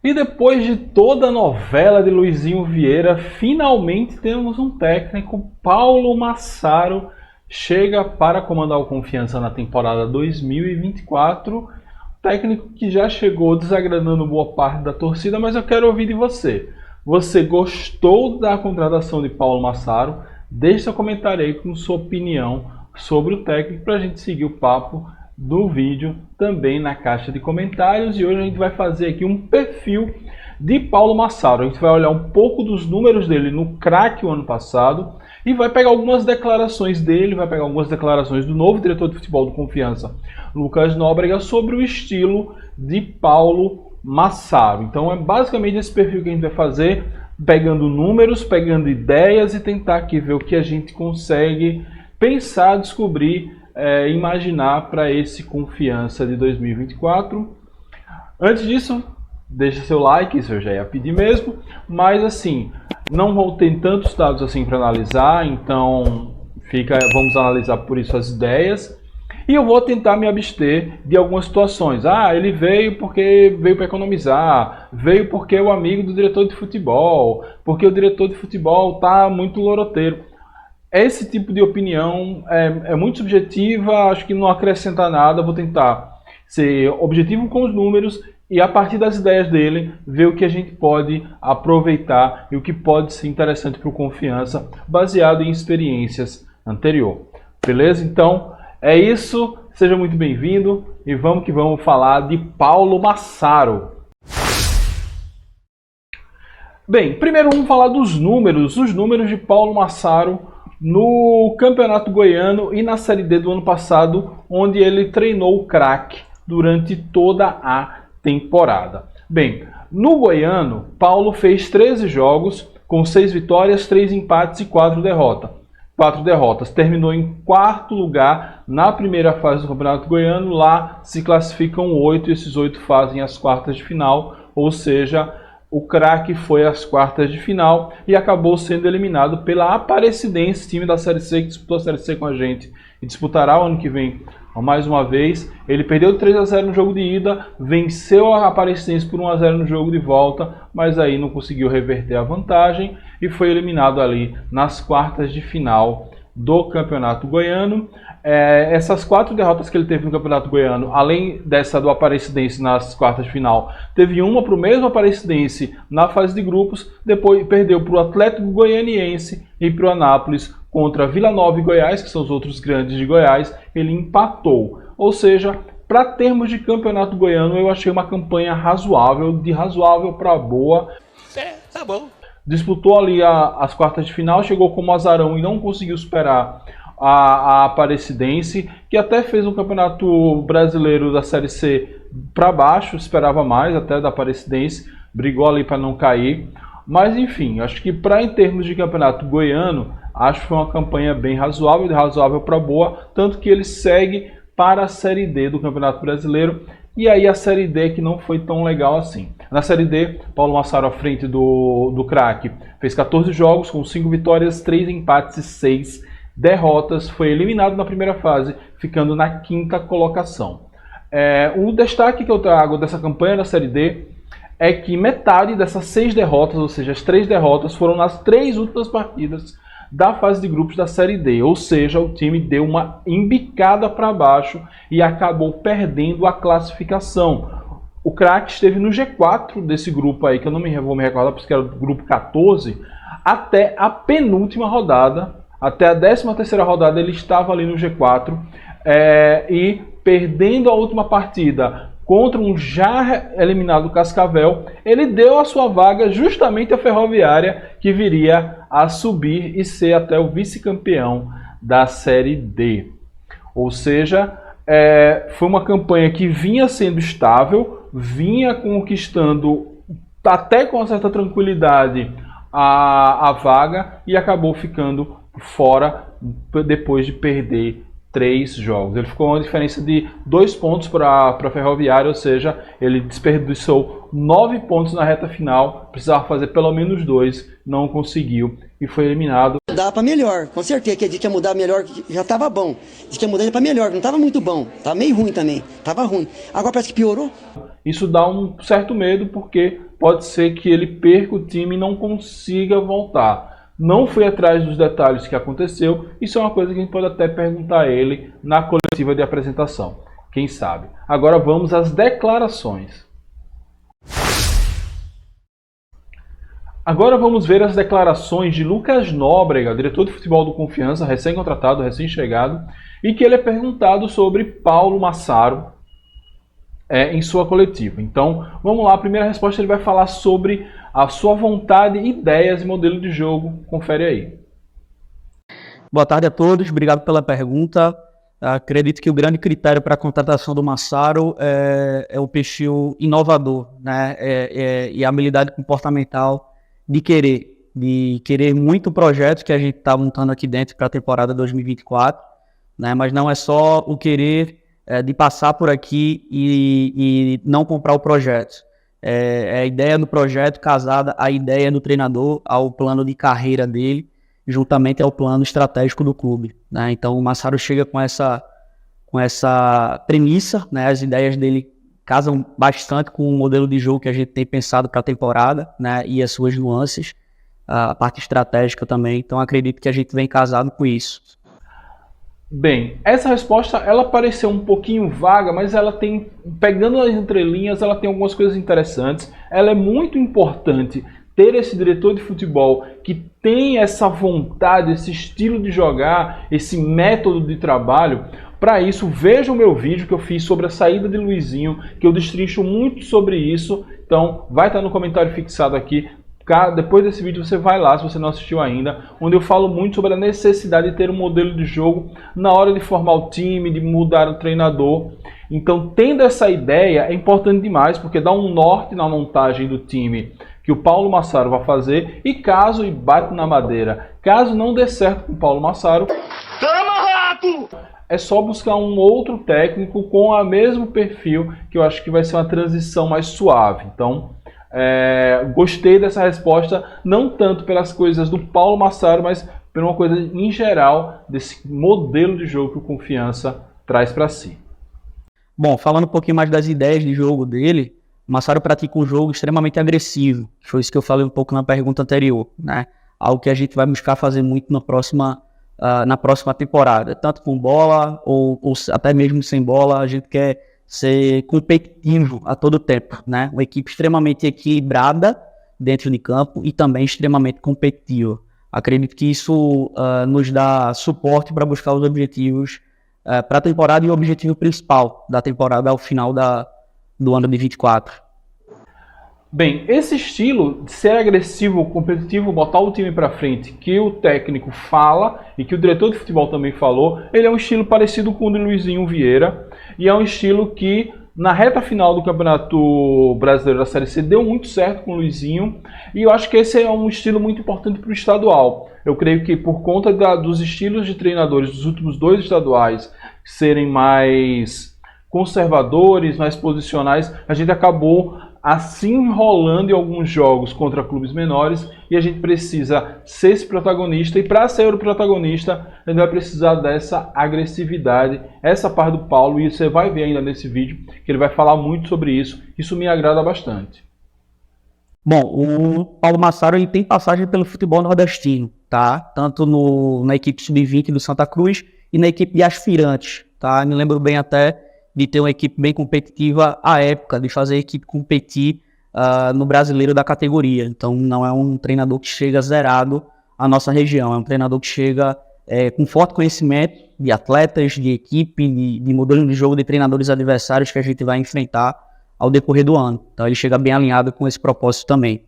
E depois de toda a novela de Luizinho Vieira, finalmente temos um técnico. Paulo Massaro chega para comandar o Confiança na temporada 2024. Técnico que já chegou desagradando boa parte da torcida, mas eu quero ouvir de você. Você gostou da contratação de Paulo Massaro? Deixe seu comentário aí com sua opinião sobre o técnico para a gente seguir o papo do vídeo também na caixa de comentários. E hoje a gente vai fazer aqui um perfil de Paulo Massaro. A gente vai olhar um pouco dos números dele no craque o ano passado e vai pegar algumas declarações dele, vai pegar algumas declarações do novo diretor de futebol do Confiança, Lucas Nóbrega, sobre o estilo de Paulo Massaro. Então é basicamente esse perfil que a gente vai fazer, pegando números, pegando ideias e tentar aqui ver o que a gente consegue pensar, descobrir, imaginar para esse Confiança de 2024. Antes disso, deixa seu like, isso eu já ia pedir mesmo, mas assim, não vou ter tantos dados assim para analisar, então vamos analisar por isso as ideias. E eu vou tentar me abster de algumas situações. Ele veio porque veio para economizar, veio porque é o amigo do diretor de futebol, porque o diretor de futebol está muito loroteiro. Esse tipo de opinião é muito subjetiva, acho que não acrescenta nada. Vou tentar ser objetivo com os números e, a partir das ideias dele, ver o que a gente pode aproveitar e o que pode ser interessante para o Confiança, baseado em experiências anteriores. Beleza? Então, é isso. Seja muito bem-vindo e vamos que vamos falar de Paulo Massaro. Bem, primeiro vamos falar dos números. Os números de Paulo Massaro no Campeonato Goiano e na Série D do ano passado, onde ele treinou o craque durante toda a temporada. Bem, no Goiano, Paulo fez 13 jogos com 6 vitórias, 3 empates e 4 derrotas. Terminou em quarto lugar na primeira fase do Campeonato Goiano. Lá se classificam 8 e esses 8 fazem as quartas de final, ou seja, o craque foi às quartas de final e acabou sendo eliminado pela Aparecidense, time da Série C, que disputou a Série C com a gente e disputará o ano que vem mais uma vez. Ele perdeu 3-0 no jogo de ida, venceu a Aparecidense por 1-0 no jogo de volta, mas aí não conseguiu reverter a vantagem e foi eliminado ali nas quartas de final do Campeonato Goiano. Essas 4 derrotas que ele teve no Campeonato Goiano, além dessa do Aparecidense nas quartas de final, teve uma para o mesmo Aparecidense na fase de grupos, depois perdeu para o Atlético Goianiense e para o Anápolis. Contra Vila Nova e Goiás, que são os outros grandes de Goiás, ele empatou. Ou seja, para termos de Campeonato Goiano, eu achei uma campanha razoável, de razoável para boa. Tá bom. Disputou ali as quartas de final, chegou como azarão e não conseguiu superar a Aparecidense, que até fez um Campeonato Brasileiro da Série C para baixo, esperava mais até da Aparecidense, brigou ali para não cair. Mas enfim, acho que em termos de Campeonato Goiano, acho que foi uma campanha bem razoável, de razoável para boa, tanto que ele segue para a Série D do Campeonato Brasileiro. E aí a Série D que não foi tão legal assim. Na Série D, Paulo Massaro à frente do craque fez 14 jogos com 5 vitórias, 3 empates e 6 derrotas. Foi eliminado na primeira fase, ficando na 5ª colocação. O destaque que eu trago dessa campanha da Série D é que metade dessas 6 derrotas, ou seja, as 3 derrotas, foram nas 3 últimas partidas da fase de grupos da Série D, ou seja, o time deu uma embicada para baixo e acabou perdendo a classificação. O craque esteve no G4 desse grupo aí, que eu não vou me recordar, porque era o grupo 14, até a penúltima rodada, até a 13ª rodada ele estava ali no G4, e perdendo a última partida contra um já eliminado Cascavel, ele deu a sua vaga justamente à Ferroviária, que viria a subir e ser até o vice-campeão da Série D. Ou seja, foi uma campanha que vinha sendo estável, vinha conquistando até com uma certa tranquilidade a vaga e acabou ficando fora depois de perder 3 jogos. Ele ficou uma diferença de 2 pontos para a Ferroviária, ou seja, ele desperdiçou 9 pontos na reta final, precisava fazer pelo menos 2, não conseguiu e foi eliminado. Dá para melhor, com certeza, que a gente ia mudar melhor, já estava bom. Diz que ia mudar para melhor, não estava muito bom, estava meio ruim também, estava ruim. Agora parece que piorou. Isso dá um certo medo porque pode ser que ele perca o time e não consiga voltar. Não fui atrás dos detalhes que aconteceu, isso é uma coisa que a gente pode até perguntar a ele na coletiva de apresentação, quem sabe. Agora vamos às declarações. Agora vamos ver as declarações de Lucas Nóbrega, diretor de futebol do Confiança, recém-contratado, recém-chegado, e que ele é perguntado sobre Paulo Massaro em sua coletiva. Então, vamos lá, a primeira resposta ele vai falar sobre a sua vontade, ideias e modelo de jogo. Confere aí. Boa tarde a todos, obrigado pela pergunta. Acredito que o grande critério para a contratação do Massaro é o perfil inovador, né? E a habilidade comportamental de querer muito o projeto que a gente está montando aqui dentro para a temporada 2024, né? Mas não é só o querer de passar por aqui e não comprar o projeto. É a ideia do projeto casada à ideia do treinador, ao plano de carreira dele, juntamente ao plano estratégico do clube, né? Então o Massaro chega com essa premissa, né? As ideias dele casam bastante com o modelo de jogo que a gente tem pensado para a temporada, né? E as suas nuances, a parte estratégica também. Então acredito que a gente vem casado com isso. Bem, essa resposta ela pareceu um pouquinho vaga, mas ela tem, pegando as entrelinhas, ela tem algumas coisas interessantes. Ela é muito importante ter esse diretor de futebol que tem essa vontade, esse estilo de jogar, esse método de trabalho. Para isso, veja o meu vídeo que eu fiz sobre a saída de Luizinho, que eu destrincho muito sobre isso. Então, vai estar no comentário fixado aqui. Depois desse vídeo você vai lá, se você não assistiu ainda, onde eu falo muito sobre a necessidade de ter um modelo de jogo na hora de formar o time, de mudar o treinador. Então, tendo essa ideia, é importante demais, porque dá um norte na montagem do time que o Paulo Massaro vai fazer. E caso, e bate na madeira, caso não dê certo com o Paulo Massaro, é só buscar um outro técnico com o mesmo perfil, que eu acho que vai ser uma transição mais suave. Então, gostei dessa resposta, não tanto pelas coisas do Paulo Massaro, mas por uma coisa em geral desse modelo de jogo que o Confiança traz para si. Bom, falando um pouquinho mais das ideias de jogo dele, o Massaro pratica um jogo extremamente agressivo. Foi isso que eu falei um pouco na pergunta anterior, né? Algo que a gente vai buscar fazer muito na próxima temporada, tanto com bola ou até mesmo sem bola. A gente quer ser competitivo a todo tempo, né? Uma equipe extremamente equilibrada dentro de campo e também extremamente competitiva. Acredito que isso nos dá suporte para buscar os objetivos para a temporada e o objetivo principal da temporada ao final do ano de 24. Bem, esse estilo de ser agressivo, competitivo, botar o time para frente, que o técnico fala e que o diretor de futebol também falou, ele é um estilo parecido com o de Luizinho Vieira e é um estilo que na reta final do Campeonato Brasileiro da Série C deu muito certo com o Luizinho e eu acho que esse é um estilo muito importante para o estadual. Eu creio que por conta dos estilos de treinadores dos últimos 2 estaduais serem mais conservadores, mais posicionais, a gente acabou assim enrolando em alguns jogos contra clubes menores e a gente precisa ser esse protagonista e para ser o protagonista a gente vai precisar dessa agressividade, essa parte do Paulo, e você vai ver ainda nesse vídeo que ele vai falar muito sobre isso. Isso me agrada bastante. Bom, o Paulo Massaro ele tem passagem pelo futebol nordestino, tá? Tanto na equipe sub-20 do Santa Cruz e na equipe de aspirantes, tá? Me lembro bem até de ter uma equipe bem competitiva à época, de fazer a equipe competir no brasileiro da categoria. Então não é um treinador que chega zerado à nossa região, é um treinador que chega com forte conhecimento de atletas, de equipe, de modelo de jogo, de treinadores adversários que a gente vai enfrentar ao decorrer do ano. Então ele chega bem alinhado com esse propósito também.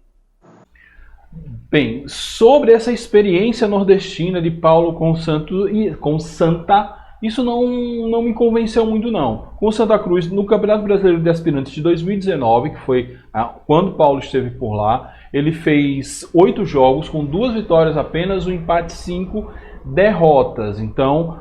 Bem, sobre essa experiência nordestina de Paulo com Santa, isso não me convenceu muito não. Com o Santa Cruz, no Campeonato Brasileiro de Aspirantes de 2019, que foi quando Paulo esteve por lá, ele fez 8 jogos com 2 vitórias apenas, um empate, 5 derrotas. Então,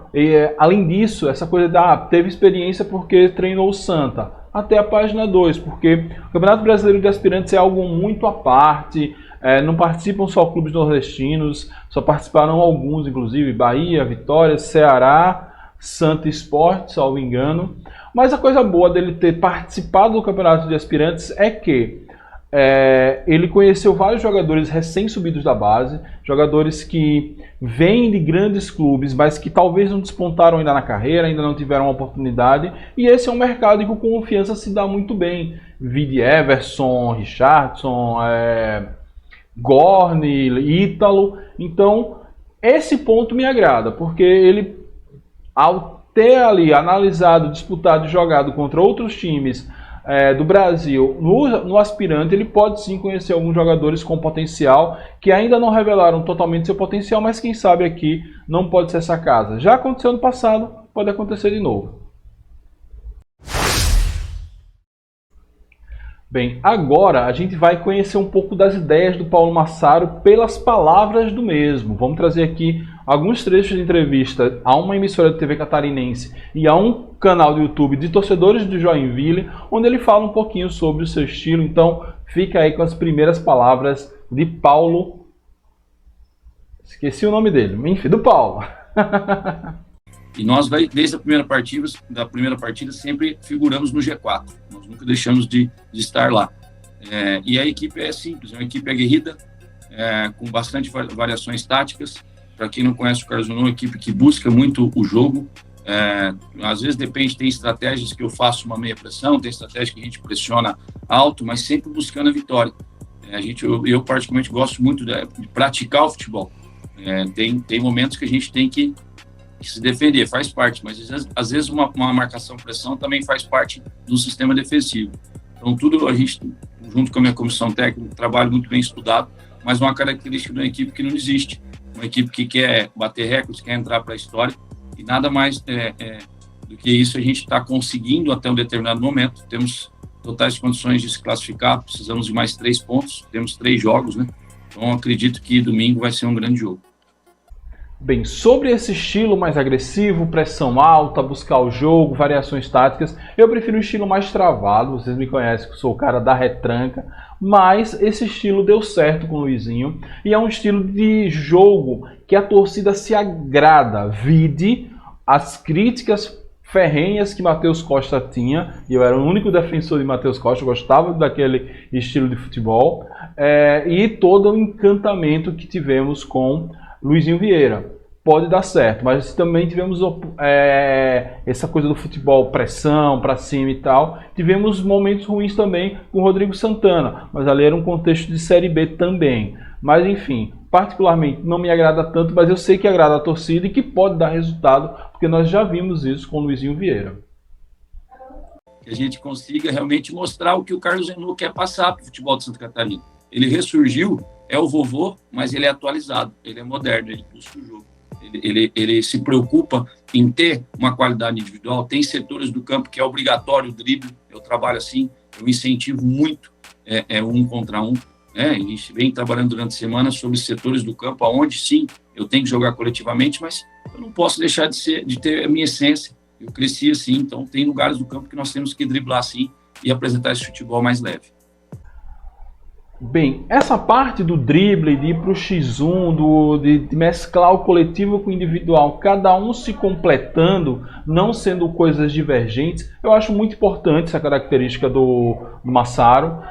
além disso, essa coisa teve experiência porque treinou o Santa. Até a página 2, porque o Campeonato Brasileiro de Aspirantes é algo muito à parte, não participam só clubes nordestinos, só participaram alguns, inclusive Bahia, Vitória, Ceará, Santa Esporte, salvo engano. Mas a coisa boa dele ter participado do Campeonato de Aspirantes é que Ele conheceu vários jogadores recém-subidos da base, jogadores que vêm de grandes clubes, mas que talvez não despontaram ainda na carreira, ainda não tiveram uma oportunidade, e esse é um mercado em que o Confiança se dá muito bem. Vide Everson, Richardson, Gorni, Ítalo. Então, esse ponto me agrada, porque ele, ao ter ali analisado, disputado e jogado contra outros times do Brasil no aspirante, ele pode sim conhecer alguns jogadores com potencial que ainda não revelaram totalmente seu potencial, mas quem sabe aqui não pode ser essa casa. Já aconteceu no passado, pode acontecer de novo. Bem, agora a gente vai conhecer um pouco das ideias do Paulo Massaro pelas palavras do mesmo. Vamos trazer aqui alguns trechos de entrevista a uma emissora de TV catarinense e a um canal do YouTube de torcedores do Joinville, onde ele fala um pouquinho sobre o seu estilo. Então, fica aí com as primeiras palavras de Paulo. Esqueci o nome dele, enfim, do Paulo. E nós, desde a primeira partida, sempre figuramos no G4. Nós nunca deixamos de estar lá. E a equipe é simples, é uma equipe aguerrida, com bastante variações táticas. Para quem não conhece o Carlos Renault, é uma equipe que busca muito o jogo. Às vezes depende, tem estratégias que eu faço uma meia pressão, tem estratégia que a gente pressiona alto, mas sempre buscando a vitória. Eu particularmente gosto muito de praticar o futebol. Tem momentos que a gente tem que se defender, faz parte, mas às vezes uma marcação-pressão também faz parte do sistema defensivo. Então tudo a gente, junto com a minha comissão técnica, trabalha muito bem estudado, mas uma característica de uma equipe que não desiste, uma equipe que quer bater recordes, quer entrar para a história, e nada mais do que isso a gente está conseguindo até um determinado momento. Temos totais condições de se classificar, precisamos de mais 3 pontos, temos 3 jogos, né? Então acredito que domingo vai ser um grande jogo. Bem, sobre esse estilo mais agressivo, pressão alta, buscar o jogo, variações táticas, eu prefiro um estilo mais travado. Vocês me conhecem que eu sou o cara da retranca, mas esse estilo deu certo com o Luizinho e é um estilo de jogo que a torcida se agrada. Vide as críticas ferrenhas que Matheus Costa tinha, e eu era o único defensor de Matheus Costa, eu gostava daquele estilo de futebol, e todo o encantamento que tivemos com Luizinho Vieira. Pode dar certo, mas também tivemos essa coisa do futebol, pressão para cima e tal. Tivemos momentos ruins também com o Rodrigo Santana, mas ali era um contexto de Série B também. Mas enfim, particularmente não me agrada tanto, mas eu sei que agrada a torcida e que pode dar resultado, porque nós já vimos isso com o Luizinho Vieira. Que a gente consiga realmente mostrar o que o Carlos Renault quer passar para o futebol de Santa Catarina. Ele ressurgiu, é o vovô, mas ele é atualizado, ele é moderno, ele busca o jogo. Ele se preocupa em ter uma qualidade individual. Tem setores do campo que é obrigatório o drible. Eu trabalho assim, eu incentivo muito 1 contra 1. A gente vem trabalhando durante a semana sobre setores do campo, onde sim, eu tenho que jogar coletivamente, mas eu não posso deixar de ter a minha essência. Eu cresci assim, então tem lugares do campo que nós temos que driblar assim e apresentar esse futebol mais leve. Bem, essa parte do drible, de ir para o X1, de mesclar o coletivo com o individual, cada um se completando, não sendo coisas divergentes, eu acho muito importante essa característica do Massaro,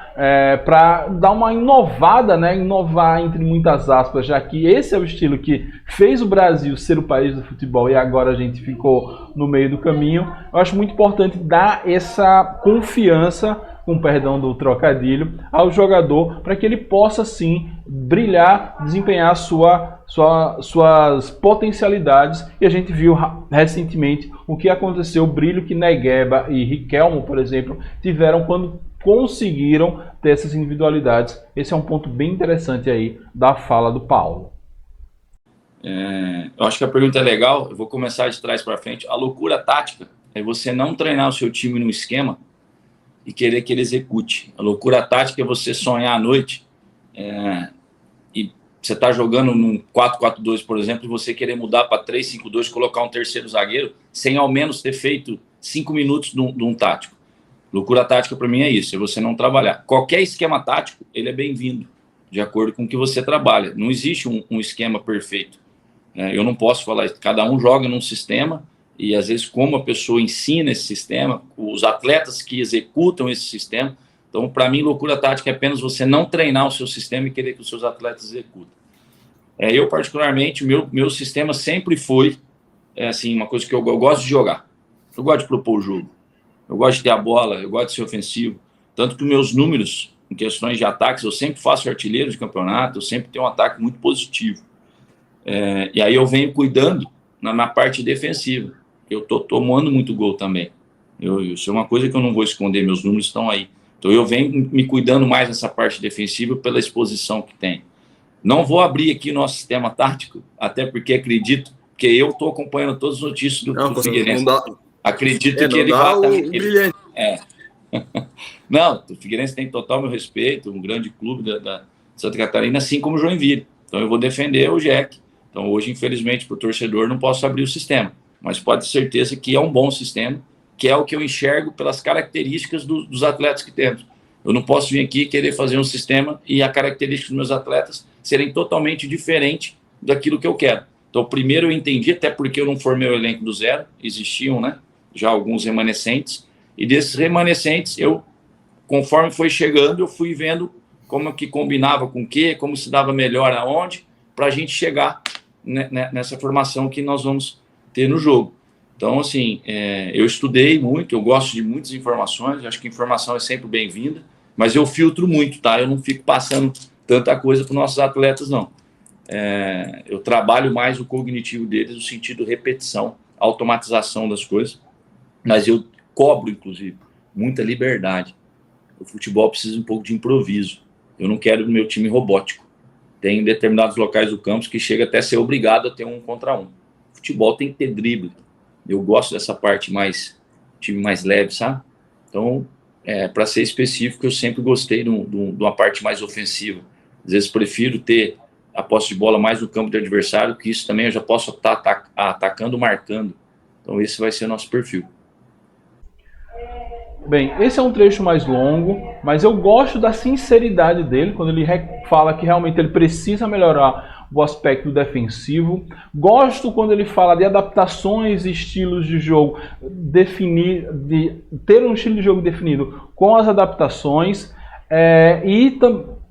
para dar uma inovada, né? Inovar entre muitas aspas, já que esse é o estilo que fez o Brasil ser o país do futebol e agora a gente ficou no meio do caminho. Eu acho muito importante dar essa confiança, com perdão do trocadilho, ao jogador, para que ele possa sim brilhar, desempenhar suas potencialidades. E a gente viu recentemente o que aconteceu, o brilho que Negueba e Riquelmo, por exemplo, tiveram quando conseguiram ter essas individualidades. Esse é um ponto bem interessante aí da fala do Paulo. Eu acho que a pergunta é legal, eu vou começar de trás para frente. A loucura tática é você não treinar o seu time num esquema e querer que ele execute. A loucura tática é você sonhar à noite e você está jogando num 4-4-2, por exemplo, e você querer mudar para 3-5-2, colocar um terceiro zagueiro, sem ao menos ter feito 5 minutos de um tático. Loucura tática para mim é isso, é você não trabalhar. Qualquer esquema tático, ele é bem-vindo, de acordo com o que você trabalha. Não existe um esquema perfeito. Eu não posso falar isso. Cada um joga num sistema, e às vezes como a pessoa ensina esse sistema, os atletas que executam esse sistema, Então, para mim, loucura tática é apenas você não treinar o seu sistema e querer que os seus atletas executem. Eu, particularmente, meu sistema sempre foi assim, uma coisa que eu gosto de jogar. Eu gosto de propor o jogo. Eu gosto de ter a bola, eu gosto de ser ofensivo. Tanto que meus números, em questões de ataques, eu sempre faço artilheiro de campeonato, eu sempre tenho um ataque muito positivo. E aí eu venho cuidando na parte defensiva. Eu estou tomando muito gol também. Isso é uma coisa que eu não vou esconder, meus números estão aí. Então eu venho me cuidando mais nessa parte defensiva pela exposição que tem. Não vou abrir aqui o nosso sistema tático, até porque acredito, que eu estou acompanhando todas as notícias do Figueirense. Acredito que ele vai... Brilhante. Não, o Figueirense tem total meu respeito, um grande clube da Santa Catarina, assim como o Joinville. Então eu vou defender o Jack. Então hoje, infelizmente, para o torcedor, não posso abrir o sistema. Mas pode ter certeza que é um bom sistema, que é o que eu enxergo pelas características dos atletas que temos. Eu não posso vir aqui e querer fazer um sistema e a característica dos meus atletas serem totalmente diferentes daquilo que eu quero. Então, primeiro eu entendi, até porque eu não formei o elenco do zero, existiam, né, já alguns remanescentes, e desses remanescentes, conforme foi chegando, eu fui vendo como que combinava com o quê, como se dava melhor aonde, para a gente chegar nessa formação que nós vamos ter no jogo. Então, assim, eu estudei muito, eu gosto de muitas informações, acho que informação é sempre bem-vinda, mas eu filtro muito, tá? Eu não fico passando tanta coisa para os nossos atletas, não. Eu trabalho mais o cognitivo deles, no sentido de repetição, automatização das coisas, mas eu cobro, inclusive, muita liberdade. O futebol precisa um pouco de improviso. Eu não quero o meu time robótico. Tem determinados locais do campo que chega até a ser obrigado a ter 1 contra 1. O futebol tem que ter drible. Eu gosto dessa parte time mais leve, sabe? Então, para ser específico, eu sempre gostei de uma parte mais ofensiva. Às vezes prefiro ter a posse de bola mais no campo do adversário, que isso também eu já posso estar atacando, marcando. Então esse vai ser o nosso perfil. Bem, esse é um trecho mais longo, mas eu gosto da sinceridade dele, quando ele fala que realmente ele precisa melhorar o aspecto defensivo. Gosto quando ele fala de adaptações e estilos de jogo, de ter um estilo de jogo definido com as adaptações,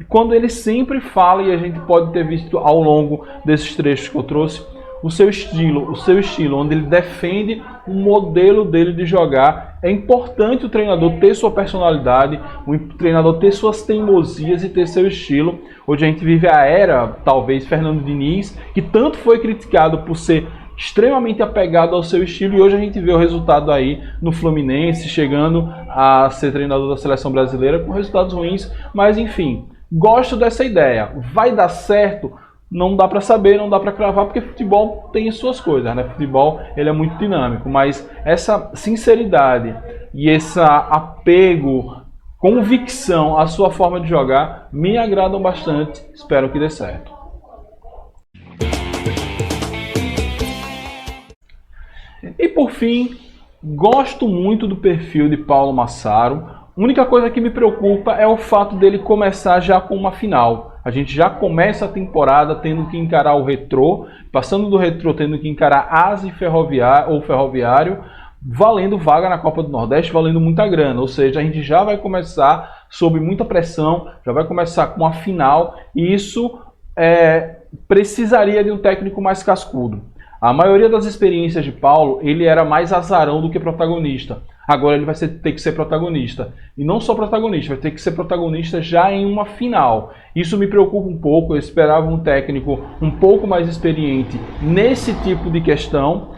quando ele sempre fala, e a gente pode ter visto ao longo desses trechos que eu trouxe, o seu estilo, onde ele defende o modelo dele de jogar. É importante o treinador ter sua personalidade, o treinador ter suas teimosias e ter seu estilo. Hoje a gente vive a era, talvez, Fernando Diniz, que tanto foi criticado por ser extremamente apegado ao seu estilo, e hoje a gente vê o resultado aí no Fluminense, chegando a ser treinador da seleção brasileira com resultados ruins, mas enfim, gosto dessa ideia. Vai dar certo? Não dá para saber, não dá para cravar, porque futebol tem as suas coisas, né? Futebol, ele é muito dinâmico, mas essa sinceridade e esse apego, convicção à sua forma de jogar me agradam bastante. Espero que dê certo. E por fim, gosto muito do perfil de Paulo Massaro. A única coisa que me preocupa é o fato dele começar já com uma final. A gente já começa a temporada tendo que encarar o Retrô, passando do Retrô tendo que encarar ASA e Ferroviário, valendo vaga na Copa do Nordeste, valendo muita grana. Ou seja, a gente já vai começar sob muita pressão, já vai começar com a final, e isso precisaria de um técnico mais cascudo. A maioria das experiências de Paulo, ele era mais azarão do que protagonista. Agora ele vai ter que ser protagonista. E não só protagonista, vai ter que ser protagonista já em uma final. Isso me preocupa um pouco, eu esperava um técnico um pouco mais experiente nesse tipo de questão.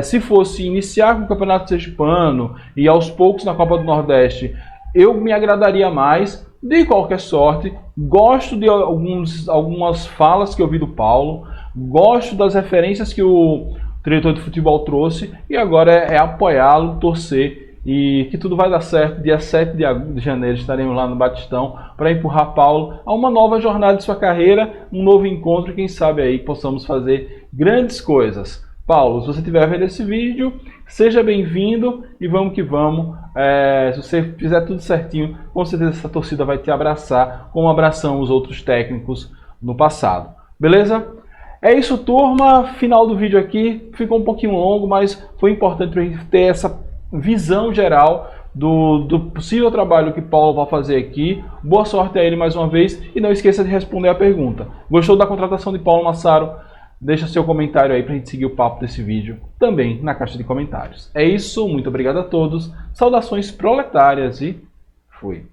Se fosse iniciar com o Campeonato Sergipano e aos poucos na Copa do Nordeste, eu me agradaria mais. De qualquer sorte, gosto de algumas falas que eu vi do Paulo, gosto das referências que o diretor de futebol trouxe, e agora é apoiá-lo, torcer, e que tudo vai dar certo. Dia 7 de janeiro estaremos lá no Batistão para empurrar Paulo a uma nova jornada de sua carreira, um novo encontro, e quem sabe aí possamos fazer grandes coisas. Paulo, se você estiver vendo esse vídeo, seja bem-vindo e vamos que vamos. Se você fizer tudo certinho, com certeza essa torcida vai te abraçar, como abraçamos os outros técnicos no passado. Beleza? É isso, turma. Final do vídeo aqui. Ficou um pouquinho longo, mas foi importante para a gente ter essa visão geral do possível trabalho que Paulo vai fazer aqui. Boa sorte a ele mais uma vez e não esqueça de responder a pergunta. Gostou da contratação de Paulo Massaro? Deixa seu comentário aí pra gente seguir o papo desse vídeo também na caixa de comentários. É isso, muito obrigado a todos, saudações proletárias e fui!